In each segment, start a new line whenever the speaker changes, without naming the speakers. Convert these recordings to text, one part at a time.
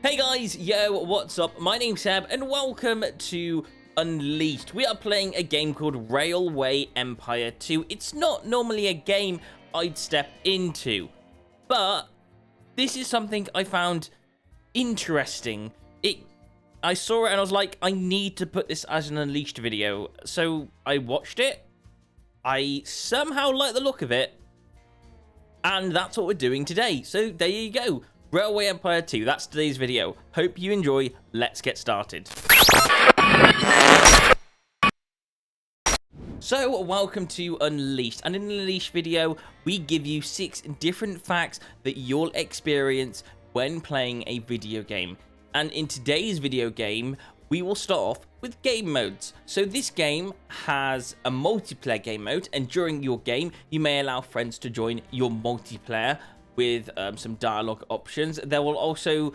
Hey guys, yo, what's up? My name's Seb and welcome to Unleashed. We are playing a game called Railway Empire 2. It's not normally a game I'd step into, but this is something I found interesting. I saw it and I was like, I need to put this as an Unleashed video. So I watched it. I somehow like the look of it. And that's what we're doing today. So there you go. Railway Empire 2, that's today's video. Hope you enjoy. Let's get started. So, welcome to Unleashed. And in the Unleashed video, we give you 6 different facts that you'll experience when playing a video game. And in today's video game, we will start off with game modes. So this game has a multiplayer game mode, and during your game, you may allow friends to join your multiplayer with some dialogue options. There will also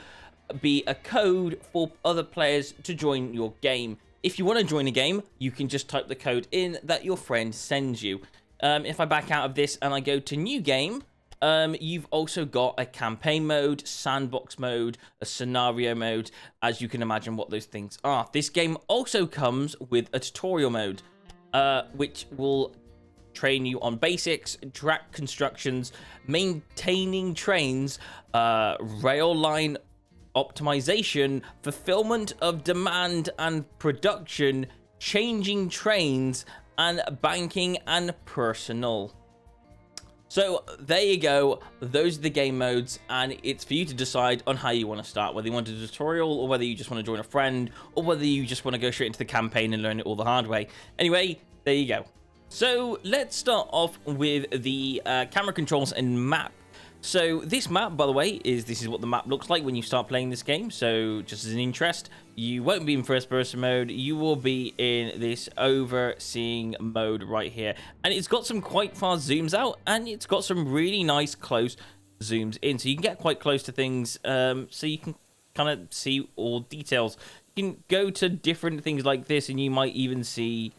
be a code for other players to join your game. If you want to join a game, you can just type the code in that your friend sends you. If I back out of this and I go to new game, you've also got a campaign mode, sandbox mode, a scenario mode, as you can imagine what those things are. This game also comes with a tutorial mode, which will train you on basics, track constructions, maintaining trains, rail line optimization, fulfillment of demand and production, changing trains, and banking and personnel. So there you go, those are the game modes, and it's for you to decide on how you want to start, whether you want a tutorial, or whether you just want to join a friend, or whether you just want to go straight into the campaign and learn it all the hard way. Anyway, there you go. So let's start off with the camera controls and map. So this map, by the way, this is what the map looks like when you start playing this game. So just as an interest, you won't be in first person mode. You will be in this overseeing mode right here. And it's got some quite fast zooms out, and it's got some really nice close zooms in. So you can get quite close to things, so you can kind of see all details. You can go to different things like this, and you might even see,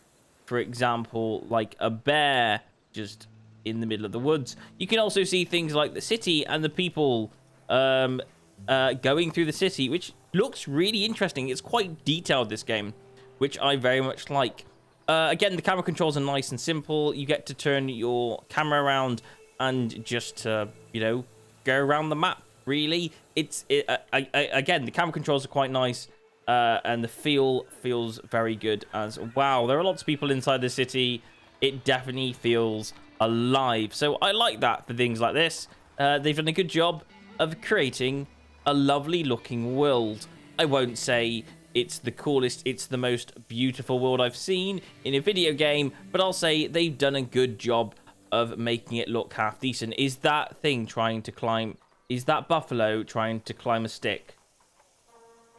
for example, like a bear just in the middle of the woods. You can also see things like the city and the people going through the city, which looks really interesting. It's quite detailed, this game, which I very much like. Again, the camera controls are nice and simple. You get to turn your camera around and just, you know, go around the map, really. Again, the camera controls are quite nice. And the feels very good as wow. There are lots of people inside the city. It definitely feels alive. So I like that for things like this. They've done a good job of creating a lovely looking world. I won't say it's the coolest, it's the most beautiful world I've seen in a video game, but I'll say they've done a good job of making it look half decent. Is that thing trying to climb? Is that buffalo trying to climb a stick?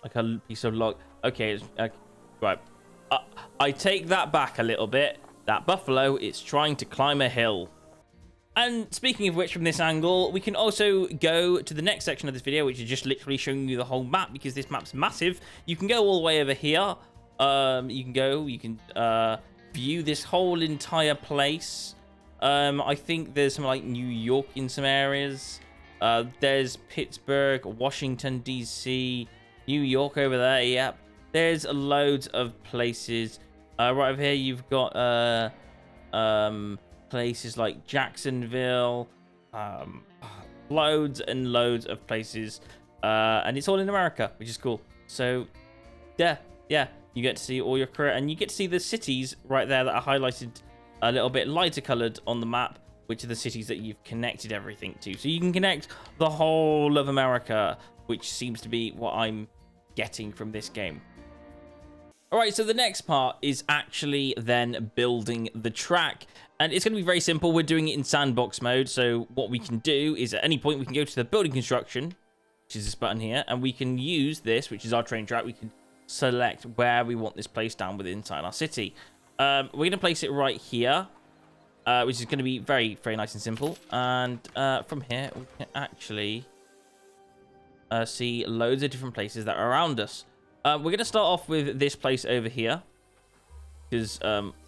Like a piece of log. Okay, right. I take that back a little bit. That buffalo is trying to climb a hill. And speaking of which, from this angle, we can also go to the next section of this video, which is just literally showing you the whole map, because this map's massive. You can go all the way over here. You can view this whole entire place. I think there's some like New York in some areas. There's Pittsburgh, Washington, D.C., New York over there, yep. There's loads of places. Right over here, you've got places like Jacksonville. Loads and loads of places. And it's all in America, which is cool. So, yeah. You get to see all your career. And you get to see the cities right there that are highlighted a little bit lighter colored on the map, which are the cities that you've connected everything to. So you can connect the whole of America, which seems to be what I'm getting from this game. Alright, so the next part is actually then building the track. And it's going to be very simple. We're doing it in sandbox mode. So what we can do is at any point we can go to the building construction, which is this button here, and we can use this, which is our train track. We can select where we want this placed down within inside our city. We're going to place it right here, which is going to be very, very nice and simple. And from here, we can actually see loads of different places that are around us. We're going to start off with this place over here, because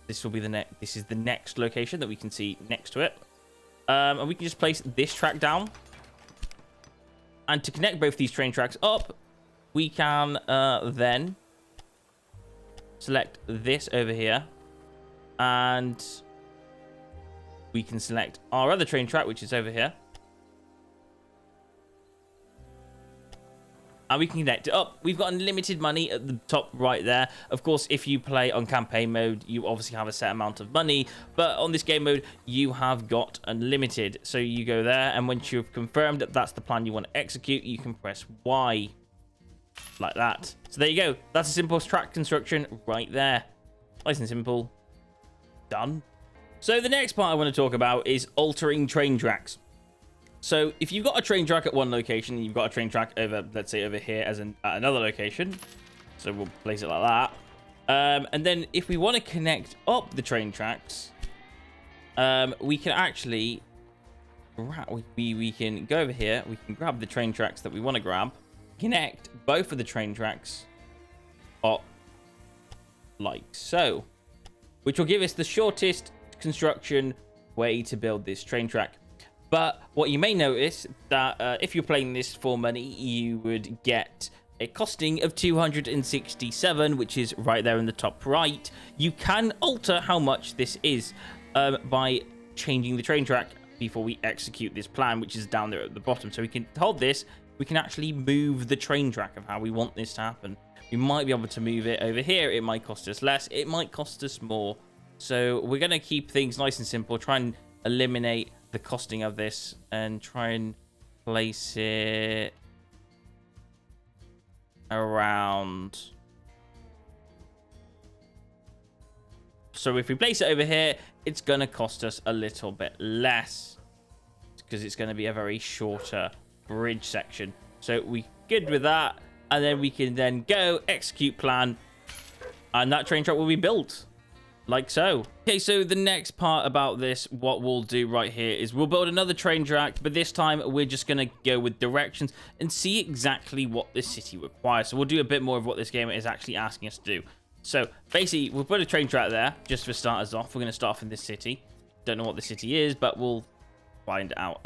this will be this is the next location that we can see next to it. And we can just place this track down. And to connect both these train tracks up, we can then select this over here, and we can select our other train track, which is over here, and we can connect it up. We've got unlimited money at the top right there. Of course, if you play on campaign mode, you obviously have a set amount of money, but on this game mode, you have got unlimited. So you go there, and once you've confirmed that that's the plan you want to execute, you can press Y, like that. So there you go. That's a simple track construction right there. Nice and simple. Done. So the next part I want to talk about is altering train tracks. So if you've got a train track at one location, and you've got a train track over, let's say over here at another location. So we'll place it like that. And then if we want to connect up the train tracks, we can actually, we can go over here. We can grab the train tracks that we want to grab, connect both of the train tracks up like so, which will give us the shortest construction way to build this train track. But what you may notice that if you're playing this for money, you would get a costing of 267, which is right there in the top right. You can alter how much this is by changing the train track before we execute this plan, which is down there at the bottom. So we can hold this. We can actually move the train track of how we want this to happen. We might be able to move it over here. It might cost us less. It might cost us more. So we're going to keep things nice and simple. Try and eliminate the costing of this and try and place it around. So if we place it over here, it's going to cost us a little bit less because it's going to be a very shorter bridge section. So we good with that, and then we can then go execute plan, and that train track will be built like so. Okay, so the next part about this, what we'll do right here is we'll build another train track, but this time we're just going to go with directions and see exactly what this city requires. So we'll do a bit more of what this game is actually asking us to do. So basically, we'll put a train track there just for starters off. We're going to start off in this city. Don't know what the city is, but we'll find out.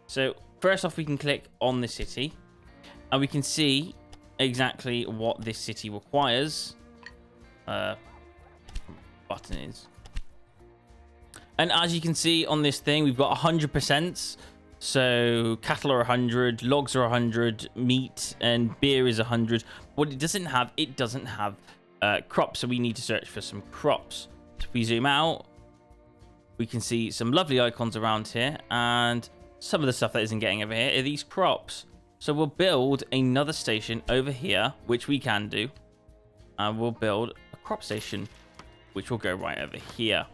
So first off, we can click on the city, and we can see exactly what this city requires. Button is, and as you can see on this thing, we've got 100%. So cattle are 100, logs are 100, meat and beer is 100. What it doesn't have crops, so we need to search for some crops. So if we zoom out, we can see some lovely icons around here, and some of the stuff that isn't getting over here are these crops. So we'll build another station over here, which we can do, and we'll build a crop station, which will go right over here.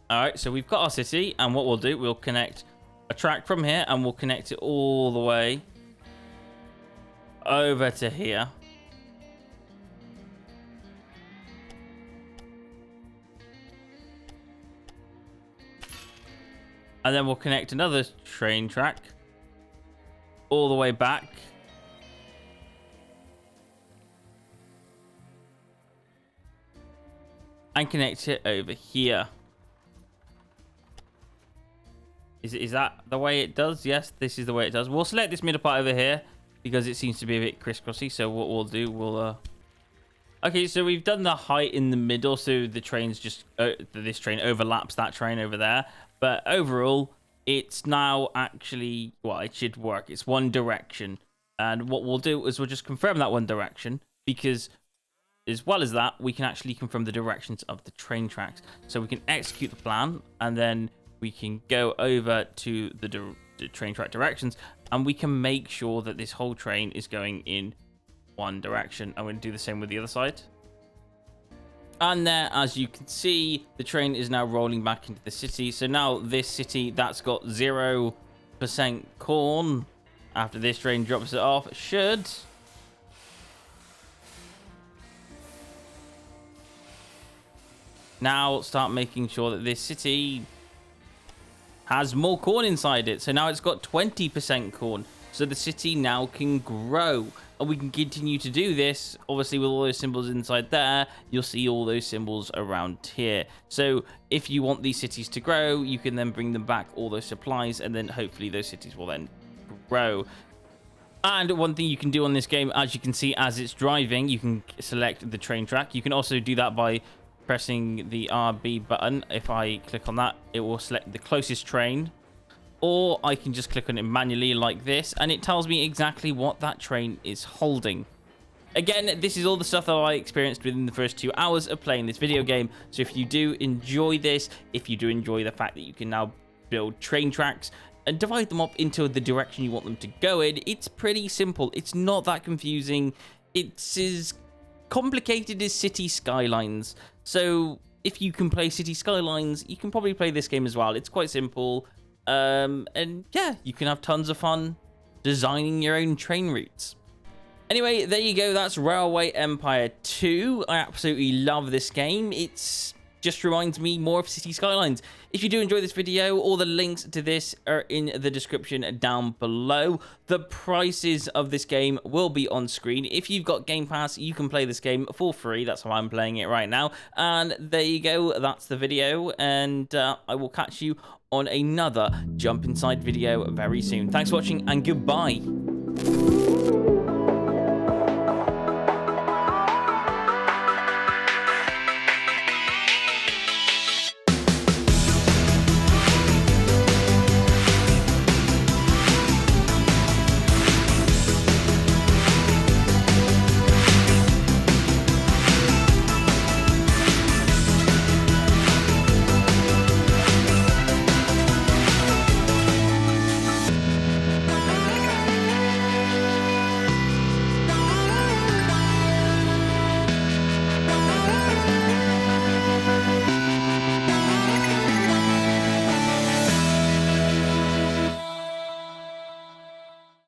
All right, so we've got our city, and what we'll do, we'll connect a track from here, and we'll connect it all the way over to here. And then we'll connect another train track all the way back. And connect it over here. Is that the way it does? Yes, this is the way it does. We'll select this middle part over here because it seems to be a bit crisscrossy. So what we'll do, we'll okay, so we've done the height in the middle, so the train's just this train overlaps that train over there. But overall, it's now actually, well, it should work. It's one direction, and what we'll do is we'll just confirm that one direction, because as well as that, we can actually confirm the directions of the train tracks. So we can execute the plan, and then we can go over to the train track directions, and we can make sure that this whole train is going in one direction. I'm going to do the same with the other side. And there, as you can see, the train is now rolling back into the city. So now this city that's got 0% corn, after this train drops it off, should now start making sure that this city has more corn inside it. So now it's got 20% corn. So the city now can grow. And we can continue to do this, obviously, with all those symbols inside there. You'll see all those symbols around here. So if you want these cities to grow, you can then bring them back all those supplies, and then hopefully those cities will then grow. And one thing you can do on this game, as you can see, as it's driving, you can select the train track. You can also do that by pressing the RB button. If I click on that, it will select the closest train. Or I can just click on it manually like this, and it tells me exactly what that train is holding. Again, this is all the stuff that I experienced within the first 2 hours of playing this video game. So if you do enjoy this, if you do enjoy the fact that you can now build train tracks and divide them up into the direction you want them to go in, it's pretty simple. It's not that confusing. It's as complicated as City Skylines. So if you can play City Skylines, you can probably play this game as well. It's quite simple. And yeah, you can have tons of fun designing your own train routes. Anyway, there you go. That's Railway Empire 2. I absolutely love this game. It's just reminds me more of City Skylines. If you do enjoy this video, all the links to this are in the description down below. The prices of this game will be on screen. If you've got Game Pass, you can play this game for free. That's how I'm playing it right now. And there you go. That's the video. And I will catch you on another Jump Inside video very soon. Thanks for watching and goodbye.